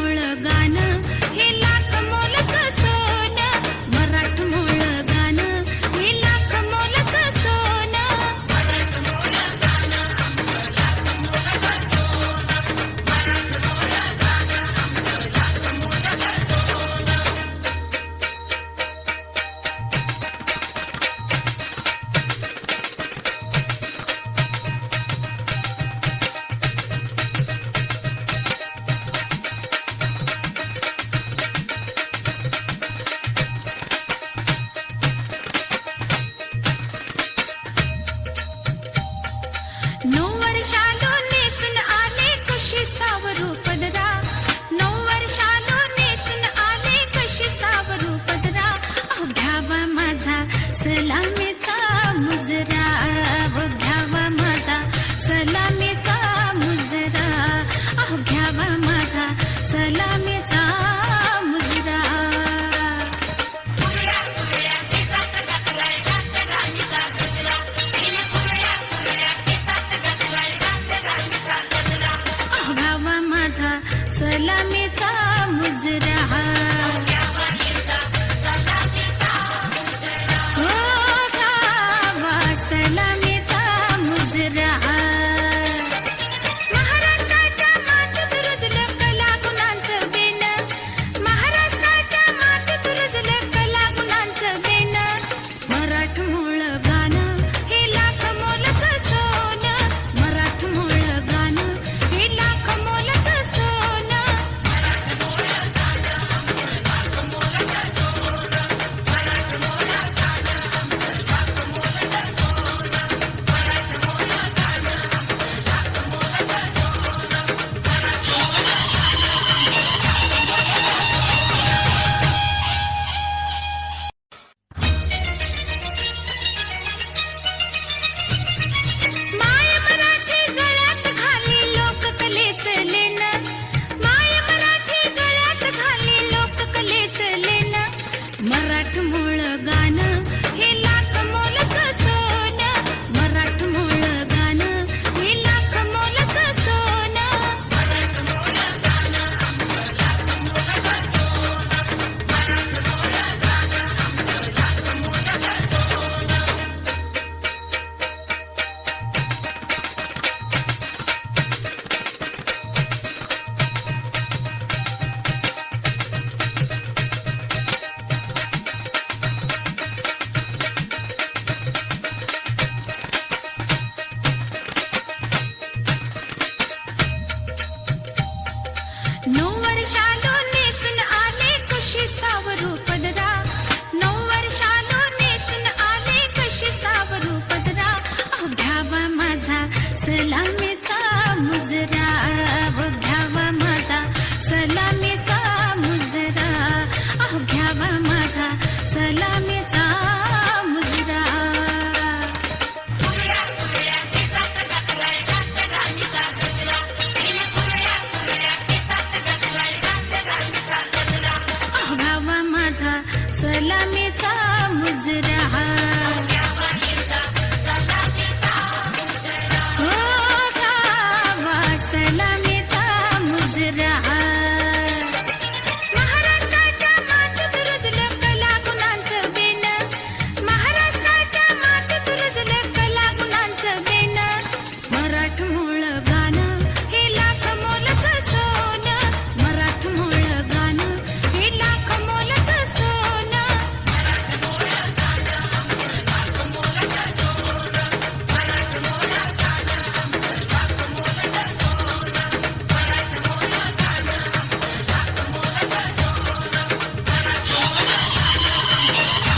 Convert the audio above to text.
मराठमोळ गाणं हे लाख मोलाचं सोनं, मराठमोळ गाणं हे लाख मोलाचं सोनं. मराठमोळ गाणं आमचं लाख मोलाचं सोनं, मराठमोळ गाणं आमचं लाख मोलाचं सोनं. नऊ वर्षालो नेसून आले कशी सावरू पदरा, नऊ वर्षालो नेसून आले कशी सावरू पदरा. अहो घ्यावा माझा सलामीचा मुजरा, व घ्यावा माझा सलामीचा मुजरा. अहो घ्यावा माझा सलामीचा मुजरा. घ्यावा माझा सलामीचा मुजरा. हो घ्यावा सलामीचा मुजरा. महाराष्ट्राच्या मातीत रुजलं कला गुणांचं बेन, महाराष्ट्राच्या मातीत रुजलं कला गुणांचं बेन. मराठमोळ गाणं हे लाख मोलाचं सोनं, मराठमोळ गाणं हे लाख मोलाचं सोनं. मराठमोळ गाणं आमचं लाख मोलाचं सोनं, मराठमोळ गाणं आमचं लाख मोलाचं सोनं, मराठमोळ गाणं आमचं लाख मोलाचं सोनं, मराठमोळ माय मराठी गळ्यात घाली लोककलेचं लेणं, माय मराठी गळ्यात घाली लोककलेचं लेणं. मराठमोळ गाणं हे लाख मोलाचं सोनं, मराठमोळ गाणं हे लाख मोलाचं सोनं. मराठमोळ गाणं आमचं लाख मोलाचं सोनं, मराठमोळ गाणं आमचं लाख मोलाचं सोनं. नऊ वर्षालो नेसून आले कशी सावरू पदरा, नऊ वर्षालो नेसून आले कशी सावरू पदरा. अहो घ्यावा माझा सलामीचा मुजरा, व घ्यावा माझा सलामीचा मुजरा. अहो घ्यावा माझा सलामीचा मुजरा. अहो घ्यावा माझा सलामीचा मुजरा.